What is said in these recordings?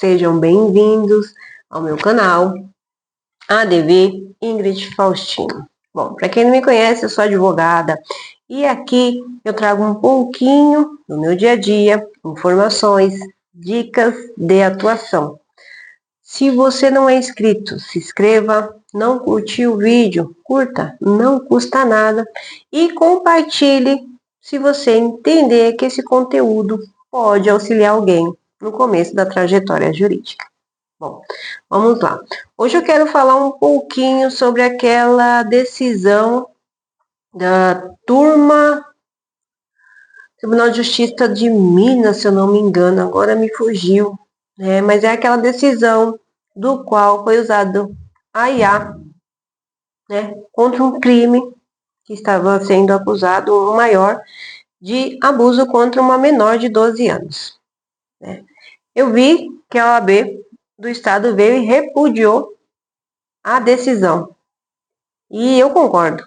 Sejam bem-vindos ao meu canal ADV Ingrid Faustino. Bom, para quem não me conhece, eu sou advogada e aqui eu trago um pouquinho do meu dia a dia, informações, dicas de atuação. Se você não é inscrito, se inscreva, não curtiu o vídeo, curta, não custa nada e compartilhe se você entender que esse conteúdo pode auxiliar alguém no começo da trajetória jurídica. Bom, vamos lá. Hoje eu quero falar um pouquinho sobre aquela decisão da Tribunal de Justiça de Minas, se eu não me engano, agora me fugiu, né? Mas é aquela decisão do qual foi usado a IA, né, contra um crime que estava sendo acusado um maior de abuso contra uma menor de 12 anos. Né? Eu vi que a OAB do Estado veio e repudiou a decisão. E eu concordo.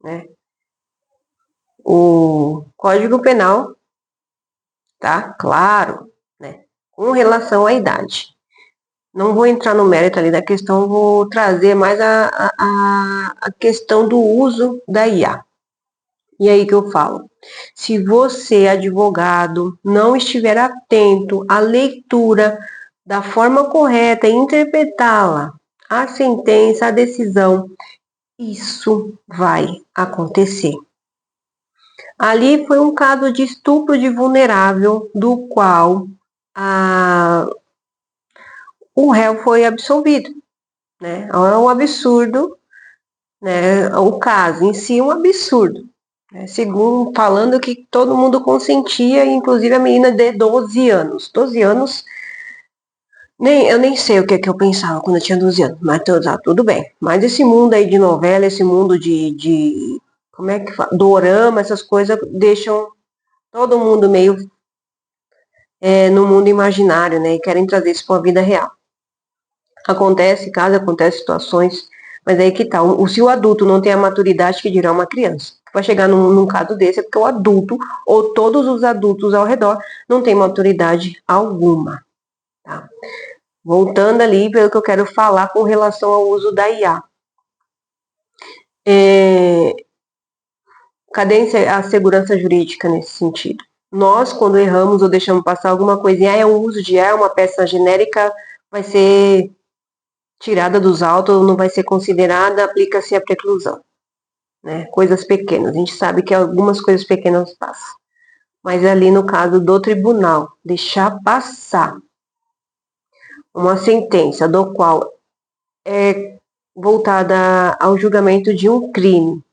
Né? O Código Penal tá claro, né, com relação à idade. Não vou entrar no mérito ali da questão, vou trazer mais a questão do uso da IA. E aí que eu falo, se você, advogado, não estiver atento à leitura da forma correta e interpretá-la, a sentença, a decisão, isso vai acontecer. Ali foi um caso de estupro de vulnerável, do qual o réu foi absolvido. Né? É um absurdo, né? O caso em si é um absurdo. Né? Segundo, falando que todo mundo consentia, inclusive a menina de 12 anos. 12 anos, eu nem sei o que eu pensava quando eu tinha 12 anos, mas tudo bem. Mas esse mundo aí de novela, esse mundo de como é que fala? Dorama, essas coisas deixam todo mundo meio no mundo imaginário, né? E querem trazer isso para a vida real. Acontece situações, mas aí que tá. Se o adulto não tem a maturidade, que dirá uma criança. Vai chegar num caso desse é porque o adulto, ou todos os adultos ao redor, não tem maturidade alguma. Tá? Voltando ali pelo que eu quero falar com relação ao uso da IA. Cadê a segurança jurídica nesse sentido? Nós, quando erramos ou deixamos passar alguma coisinha, é um uso de IA, é uma peça genérica, vai ser tirada dos autos, não vai ser considerada, aplica-se a preclusão. Né? Coisas pequenas, a gente sabe que algumas coisas pequenas passam. Mas ali no caso do tribunal, deixar passar uma sentença do qual é voltada ao julgamento de um crime,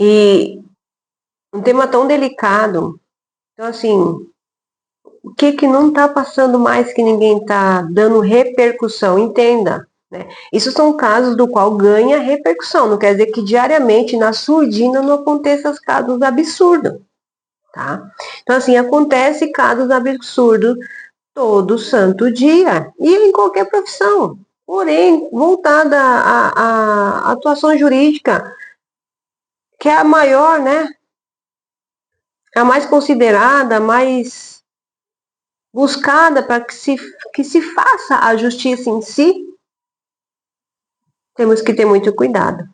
e um tema tão delicado, então assim, o que não está passando mais que ninguém está dando repercussão? Entenda, né? Isso são casos do qual ganha repercussão, não quer dizer que diariamente na surdina não aconteçam casos absurdos, tá? Então assim, acontece casos absurdos todo santo dia, e em qualquer profissão, porém, voltada à atuação jurídica, que é a maior, né? A mais considerada, a mais buscada para que se faça a justiça em si, temos que ter muito cuidado.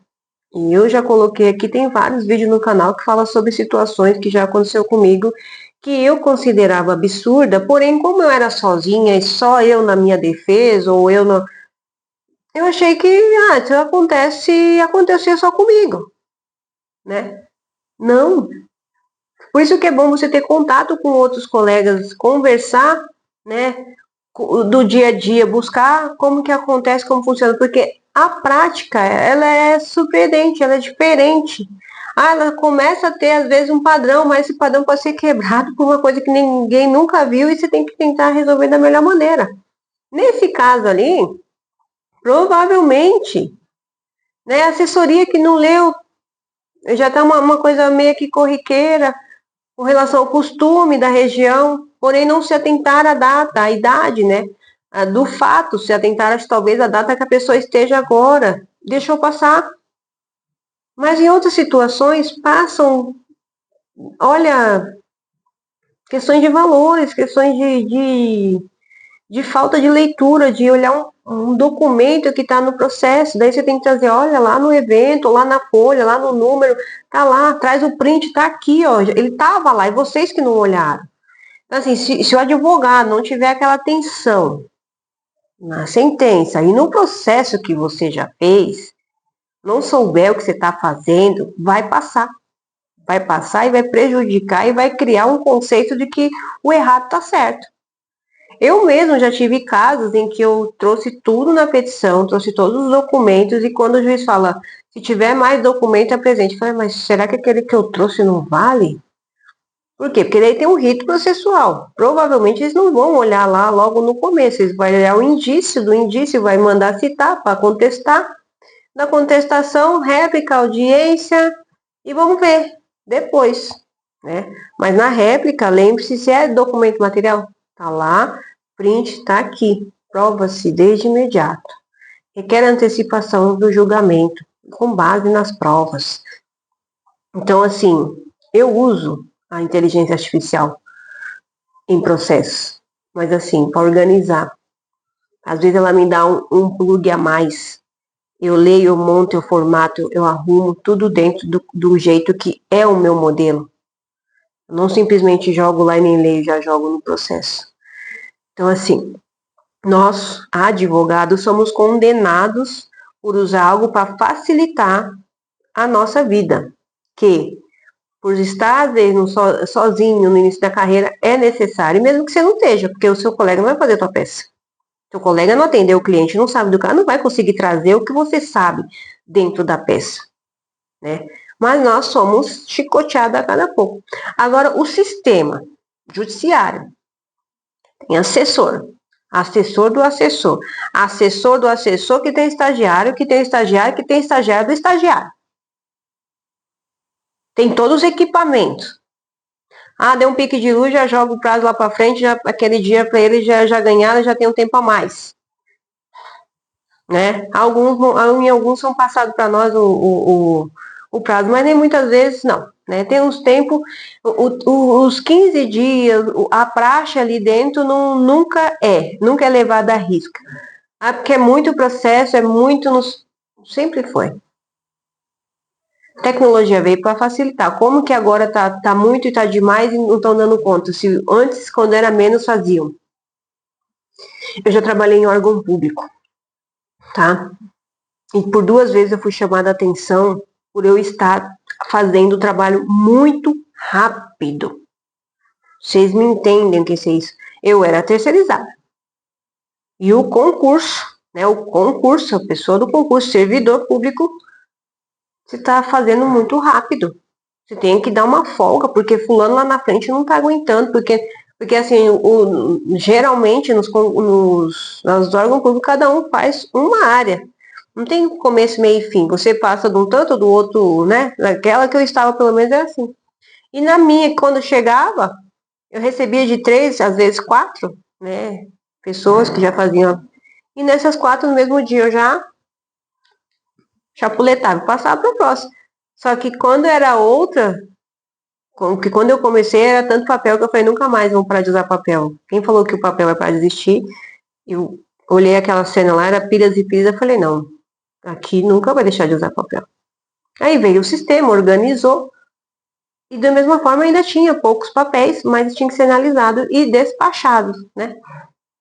E eu já coloquei aqui, tem vários vídeos no canal que falam sobre situações que já aconteceu comigo, que eu considerava absurda, porém, como eu era sozinha e só eu na minha defesa, ou eu não... Eu achei que, isso acontecia só comigo, né? Não. Por isso que é bom você ter contato com outros colegas, conversar, né, do dia a dia, buscar como que acontece, como funciona, porque a prática, ela é surpreendente, ela é diferente. Ela começa a ter, às vezes, um padrão, mas esse padrão pode ser quebrado por uma coisa que ninguém nunca viu e você tem que tentar resolver da melhor maneira. Nesse caso ali, provavelmente, né, a assessoria que não leu, já está uma coisa meio que corriqueira, com relação ao costume da região, porém não se atentar à data, à idade, né? Do fato, se atentar talvez à data que a pessoa esteja agora, deixou passar. Mas em outras situações passam, olha, questões de valores, questões de falta de leitura, de olhar um documento que está no processo. Daí você tem que trazer, olha, lá no evento, lá na folha, lá no número, tá lá, traz o print, tá aqui, ó. Ele tava lá, e vocês que não olharam. Então, assim, se o advogado não tiver aquela atenção na sentença e no processo que você já fez, não souber o que você está fazendo, vai passar. Vai passar e vai prejudicar e vai criar um conceito de que o errado está certo. Eu mesmo já tive casos em que eu trouxe tudo na petição, trouxe todos os documentos, e quando o juiz fala, se tiver mais documento, apresente. Eu falei, mas será que aquele que eu trouxe não vale? Por quê? Porque daí tem um rito processual. Provavelmente eles não vão olhar lá logo no começo, eles vão olhar o indício, do indício vai mandar citar para contestar. Na contestação, réplica, audiência, e vamos ver depois, né? Mas na réplica, lembre-se, se é documento material, tá lá, print tá aqui, prova-se desde imediato. Requer antecipação do julgamento com base nas provas. Então, assim, eu uso a inteligência artificial em processos, mas assim, para organizar. Às vezes ela me dá um plug a mais. Eu leio, eu monto, eu formato, eu arrumo tudo dentro do jeito que é o meu modelo. Eu não simplesmente jogo lá e nem leio, já jogo no processo. Então, assim, nós, advogados, somos condenados por usar algo para facilitar a nossa vida, que, por estar, às vezes, sozinho no início da carreira, é necessário, mesmo que você não esteja, porque o seu colega não vai fazer a tua peça. Seu colega não atendeu o cliente, não sabe do cara, não vai conseguir trazer o que você sabe dentro da peça, né? Mas nós somos chicoteados a cada pouco. Agora, o sistema judiciário tem assessor, assessor do assessor, assessor do assessor que tem estagiário, que tem estagiário, que tem estagiário do estagiário. Tem todos os equipamentos. Ah, deu um pique de luz, já joga o prazo lá para frente, já, aquele dia para ele já ganharam, já tem um tempo a mais. Né? Em alguns são passados para nós o prazo, mas nem muitas vezes não. Né? Tem uns tempos, os 15 dias, a praxe ali dentro nunca é levada a risco. Ah, porque é muito processo, sempre foi. A tecnologia veio para facilitar. Como que agora tá muito e tá demais e não estão dando conta? Se antes, quando era menos, faziam. Eu já trabalhei em órgão público, tá? E por 2 vezes eu fui chamada a atenção por eu estar fazendo o trabalho muito rápido. Vocês me entendem o que é isso? Eu era terceirizada. E o concurso, né? A pessoa do concurso, servidor público, você está fazendo muito rápido. Você tem que dar uma folga, porque fulano lá na frente não está aguentando, porque assim, geralmente nos órgãos públicos, cada um faz uma área. Não tem começo, meio e fim. Você passa de um tanto, do outro, né? Naquela que eu estava, pelo menos, é assim. E na minha, quando chegava, eu recebia de 3, às vezes 4, né? Pessoas que já faziam. E nessas 4, no mesmo dia, eu já chapuletava e passava para o próximo. Só que quando era outra, que quando eu comecei, era tanto papel que eu falei, nunca mais vou parar de usar papel. Quem falou que o papel é para desistir? Eu olhei aquela cena lá, era pilhas e pilhas, eu falei, não, aqui nunca vai deixar de usar papel. Aí veio o sistema, organizou, e da mesma forma ainda tinha poucos papéis, mas tinha que ser analisado e despachado, né?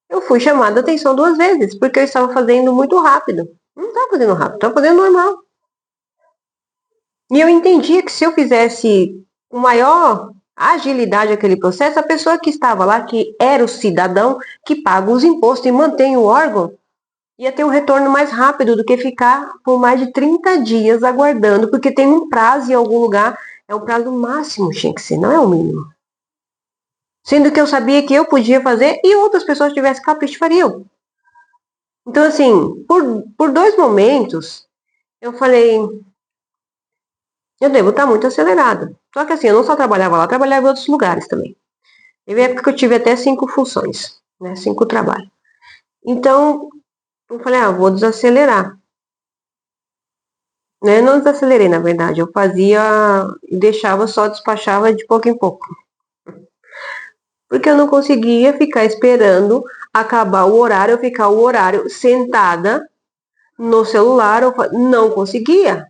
Eu fui chamada a atenção 2 vezes, porque eu estava fazendo muito rápido. Não estava fazendo rápido, estava fazendo normal. E eu entendia que se eu fizesse com maior agilidade aquele processo, a pessoa que estava lá, que era o cidadão que paga os impostos e mantém o órgão, ia ter um retorno mais rápido do que ficar por mais de 30 dias aguardando, porque tem um prazo em algum lugar, é o prazo máximo, tinha que ser, não é o mínimo. Sendo que eu sabia que eu podia fazer e outras pessoas tivessem capricho fariam. Então, assim, por 2 momentos, eu falei, eu devo estar muito acelerada. Só que assim, eu não só trabalhava lá, trabalhava em outros lugares também. Teve época que eu tive até 5 funções, né? 5 trabalhos. Então, eu falei, vou desacelerar. Né? Não desacelerei, na verdade. Eu fazia e deixava só, despachava de pouco em pouco. Porque eu não conseguia ficar esperando acabar o horário, eu ficar o horário sentada no celular, não conseguia.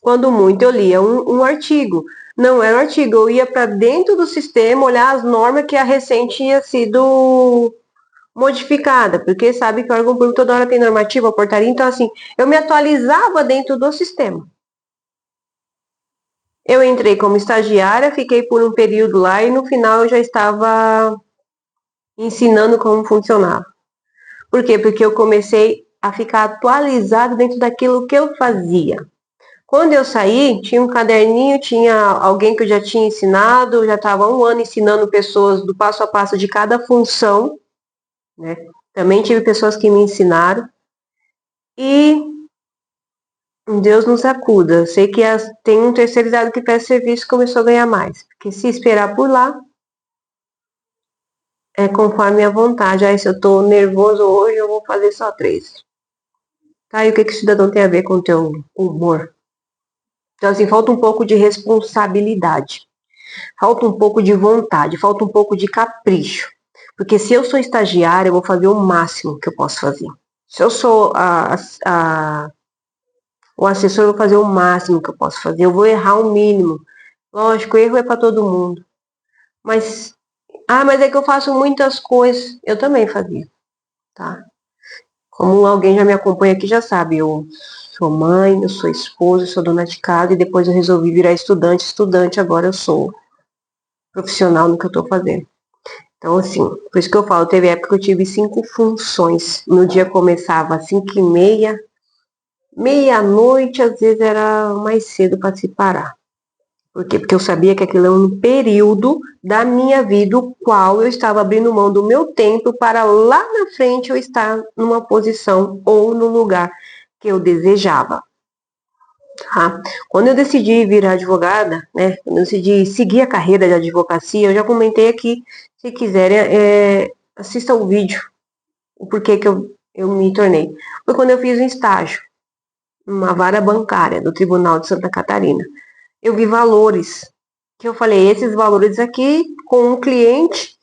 Quando muito eu lia um artigo. Não era um artigo, eu ia para dentro do sistema olhar as normas que a recente tinha sido modificada, porque sabe que o órgão público toda hora tem normativa, portaria, então assim, eu me atualizava dentro do sistema. Eu entrei como estagiária, fiquei por um período lá e no final eu já estava ensinando como funcionava. Por quê? Porque eu comecei a ficar atualizado dentro daquilo que eu fazia. Quando eu saí, tinha um caderninho, tinha alguém que eu já tinha ensinado, já estava 1 ano ensinando pessoas do passo a passo de cada função, né? Também tive pessoas que me ensinaram. E Deus nos acuda. Eu sei que tem um terceirizado que faz serviço e começou a ganhar mais. Porque se esperar por lá, é conforme a vontade. Aí se eu estou nervoso hoje, eu vou fazer só 3. Tá, e o que o cidadão tem a ver com o teu humor? Então, assim, falta um pouco de responsabilidade. Falta um pouco de vontade, falta um pouco de capricho. Porque se eu sou estagiária, eu vou fazer o máximo que eu posso fazer. Se eu sou o assessor, eu vou fazer o máximo que eu posso fazer. Eu vou errar o mínimo. Lógico, erro é para todo mundo. Mas, mas é que eu faço muitas coisas. Eu também fazia, tá? Como alguém já me acompanha aqui, já sabe, eu sou mãe, eu sou esposa, eu sou dona de casa e depois eu resolvi virar estudante. Estudante, agora eu sou profissional no que eu estou fazendo. Então, assim, por isso que eu falo, teve época que eu tive 5 funções. Meu dia começava às 5h30, meia-noite, às vezes era mais cedo para se parar. Por quê? Porque eu sabia que aquilo era um período da minha vida, o qual eu estava abrindo mão do meu tempo para lá na frente eu estar numa posição ou no lugar que eu desejava. Tá? Quando eu decidi virar advogada, né? Quando eu decidi seguir a carreira de advocacia, eu já comentei aqui, se quiserem, assista o vídeo, o porquê que eu me tornei. Foi quando eu fiz um estágio, numa vara bancária do Tribunal de Santa Catarina. Eu vi valores, que eu falei, esses valores aqui, com um cliente,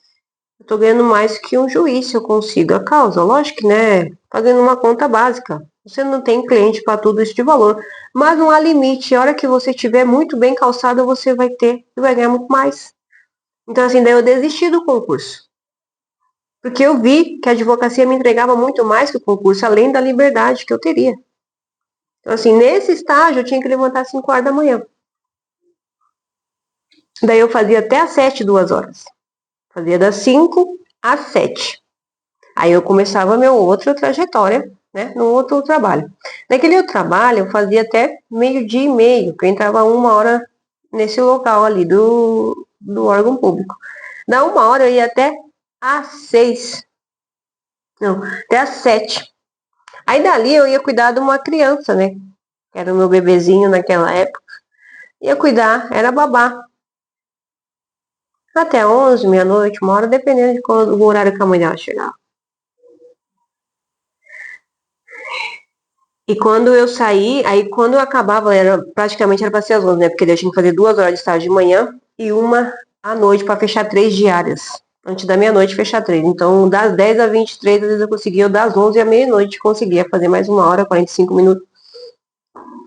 eu tô ganhando mais que um juiz, se eu consigo a causa. Lógico que, né, fazendo uma conta básica. Você não tem cliente para tudo isso de valor. Mas não há limite. A hora que você estiver muito bem calçado, você vai ter e vai ganhar muito mais. Então, assim, daí eu desisti do concurso. Porque eu vi que a advocacia me entregava muito mais que o concurso, além da liberdade que eu teria. Então, assim, nesse estágio, eu tinha que levantar às 5 horas da manhã. Daí eu fazia até às 7, 2 horas. Fazia das 5 às 7. Aí eu começava a minha outra trajetória, né, no outro trabalho. Naquele outro trabalho, eu fazia até 12h30, que eu entrava 1 hora nesse local ali do órgão público. Da 1 hora eu ia até às 6. Não, até às 7. Aí dali eu ia cuidar de uma criança, né? Que era o meu bebezinho naquela época. Ia cuidar, era babá. Até 11, meia-noite, 1 hora, dependendo de quando, do horário que a mãe dela chegava. E quando eu saí, aí quando eu acabava, praticamente era para ser às 11, né? Porque eu tinha que fazer 2 horas de estágio de manhã e uma à noite para fechar 3 diárias. Antes da meia-noite fechar 3. Então, das 10 às 23, às vezes eu conseguia, ou das 11 à meia-noite conseguia fazer mais 1 hora, 45 minutos.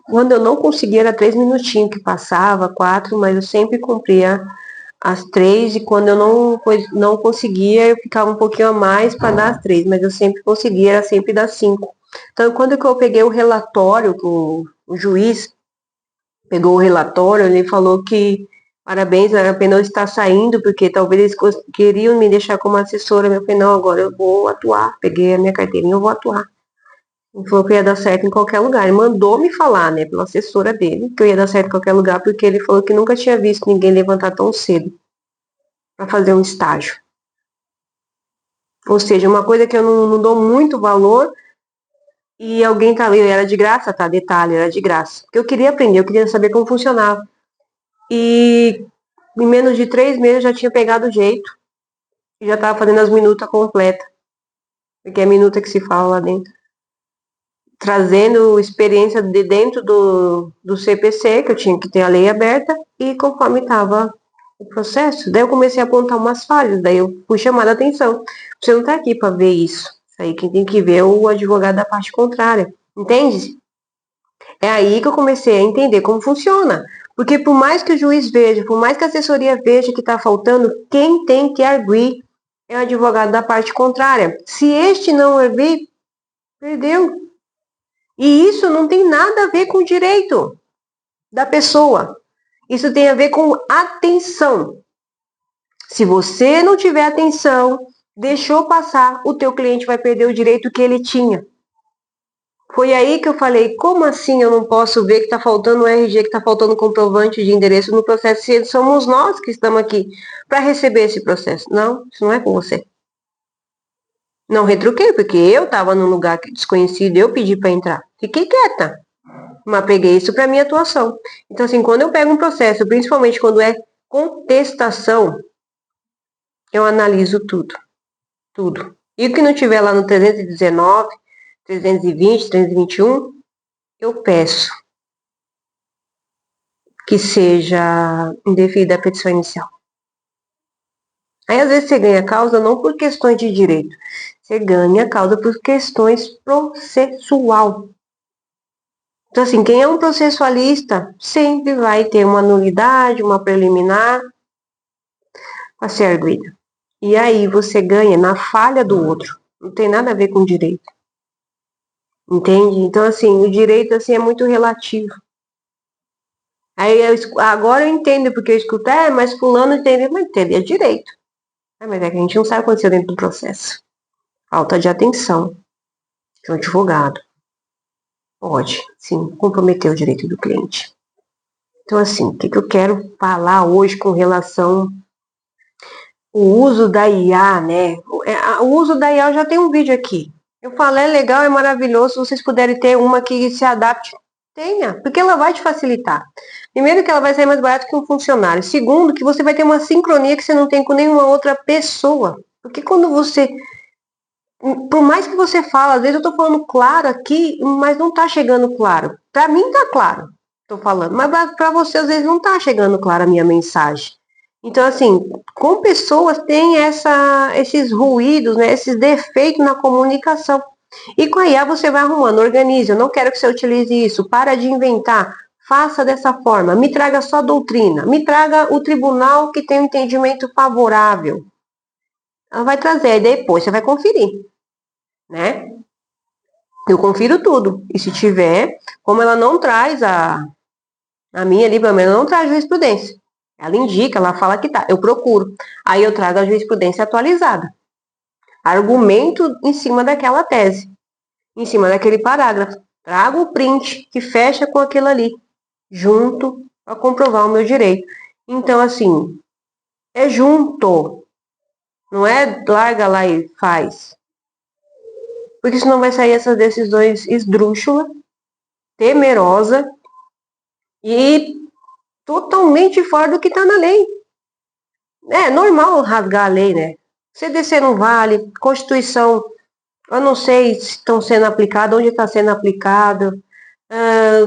Quando eu não conseguia, era 3 minutinhos que passava, 4, mas eu sempre cumpria as 3, e quando eu não conseguia, eu ficava um pouquinho a mais para dar as 3, mas eu sempre conseguia, era sempre das 5. Então, quando que eu peguei o relatório, o juiz pegou o relatório, ele falou que parabéns, era pena eu estar saindo, porque talvez eles queriam me deixar como assessora, eu falei, não, agora eu vou atuar, peguei a minha carteirinha, eu vou atuar. Ele falou que ia dar certo em qualquer lugar. Ele mandou me falar, né, pela assessora dele, que eu ia dar certo em qualquer lugar, porque ele falou que nunca tinha visto ninguém levantar tão cedo para fazer um estágio. Ou seja, uma coisa que eu não dou muito valor e alguém tá ali, era de graça, tá? Detalhe, era de graça. Porque eu queria aprender, eu queria saber como funcionava. E em menos de 3 meses eu já tinha pegado o jeito e já estava fazendo as minutas completas, porque é minuta que se fala lá dentro. Trazendo experiência de dentro do CPC, que eu tinha que ter a lei aberta, e conforme estava o processo. Daí eu comecei a apontar umas falhas, daí eu fui chamada a atenção. Você não tá aqui para ver isso. Isso aí quem tem que ver é o advogado da parte contrária. Entende? É aí que eu comecei a entender como funciona. Porque por mais que o juiz veja, por mais que a assessoria veja que está faltando, quem tem que arguir é o advogado da parte contrária. Se este não arguir, perdeu. E isso não tem nada a ver com o direito da pessoa. Isso tem a ver com atenção. Se você não tiver atenção, deixou passar, o teu cliente vai perder o direito que ele tinha. Foi aí que eu falei, como assim eu não posso ver que está faltando o RG, que está faltando o comprovante de endereço no processo, se somos nós que estamos aqui para receber esse processo? Não, isso não é com você. Não retruquei, porque eu estava num lugar desconhecido, eu pedi para entrar. Fiquei quieta, mas peguei isso para minha atuação. Então, assim, quando eu pego um processo, principalmente quando é contestação, eu analiso tudo, tudo. E o que não tiver lá no 319, 320, 321, eu peço que seja indeferida a petição inicial. Aí, às vezes, você ganha causa não por questões de direito, você ganha causa por questões processual. Então, assim, quem é um processualista sempre vai ter uma nulidade, uma preliminar a ser arguida. E aí você ganha na falha do outro. Não tem nada a ver com direito. Entende? Então, assim, o direito, assim, é muito relativo. Aí, agora eu entendo, porque eu escuto, mas fulano entende, mas entende, é direito. Mas é que a gente não sabe o que aconteceu dentro do processo. Falta de atenção de um advogado. Pode, sim, comprometer o direito do cliente. Então, assim, o que eu quero falar hoje com relação ao uso da IA, né? O uso da IA, eu já tenho um vídeo aqui. Eu falo, é legal, é maravilhoso, se vocês puderem ter uma que se adapte, tenha, porque ela vai te facilitar. Primeiro que ela vai sair mais barato que um funcionário. Segundo, que você vai ter uma sincronia que você não tem com nenhuma outra pessoa. Porque quando você, por mais que você fale, às vezes eu tô falando claro aqui, mas não tá chegando claro. Para mim tá claro, tô falando, mas para você às vezes não tá chegando claro a minha mensagem. Então, assim, com pessoas tem esses ruídos, né, esses defeitos na comunicação. E com a IA você vai arrumando, organize, eu não quero que você utilize isso, para de inventar, faça dessa forma, me traga só doutrina, me traga o tribunal que tem um entendimento favorável. Ela vai trazer, e depois você vai conferir, né? Eu confiro tudo. E se tiver, como ela não traz a minha ali, pelo menos, não traz jurisprudência. Ela indica, ela fala que tá. Eu procuro. Aí eu trago a jurisprudência atualizada. Argumento em cima daquela tese. Em cima daquele parágrafo. Trago o print que fecha com aquilo ali. Junto para comprovar o meu direito. Então, assim, é junto. Não é larga lá e faz. Porque senão vai sair essas decisões esdrúxulas, temerosa e totalmente fora do que está na lei. É normal rasgar a lei, né? CDC não vale, Constituição, eu não sei se estão sendo aplicadas, onde está sendo aplicado.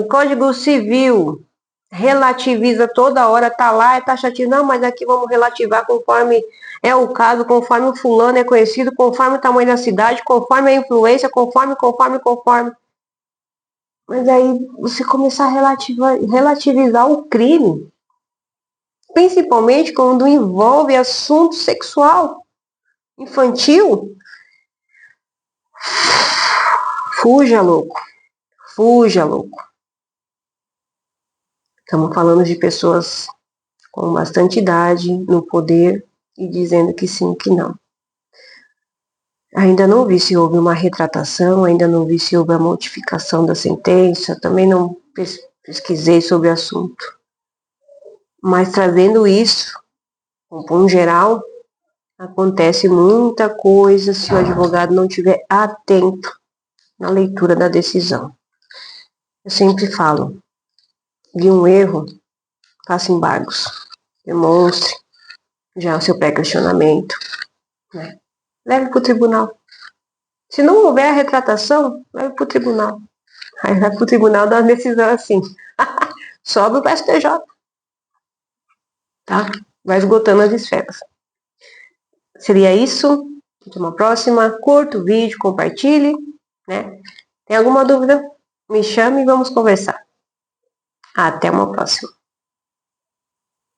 Código Civil relativiza toda hora, tá lá, é taxativo. Não, mas aqui vamos relativar conforme é o caso, conforme o fulano é conhecido, conforme o tamanho da cidade, conforme a influência, conforme. Mas aí você começar a relativizar o crime, principalmente quando envolve assunto sexual infantil, fuja, louco. Fuja, louco. Estamos falando de pessoas com bastante idade no poder e dizendo que sim, que não. Ainda não vi se houve uma retratação, ainda não vi se houve a modificação da sentença, também não pesquisei sobre o assunto. Mas trazendo isso, como geral, acontece muita coisa se o advogado não estiver atento na leitura da decisão. Eu sempre falo, vi um erro, faça embargos, demonstre já o seu pré-questionamento, né? Leve para o tribunal. Se não houver a retratação, leve para o tribunal. Aí vai para o tribunal dar uma decisão assim. Sobe o STJ. Tá? vai esgotando as esferas. Seria isso. Até uma próxima. Curta o vídeo, compartilhe, né? Tem alguma dúvida? Me chame e vamos conversar. Até uma próxima.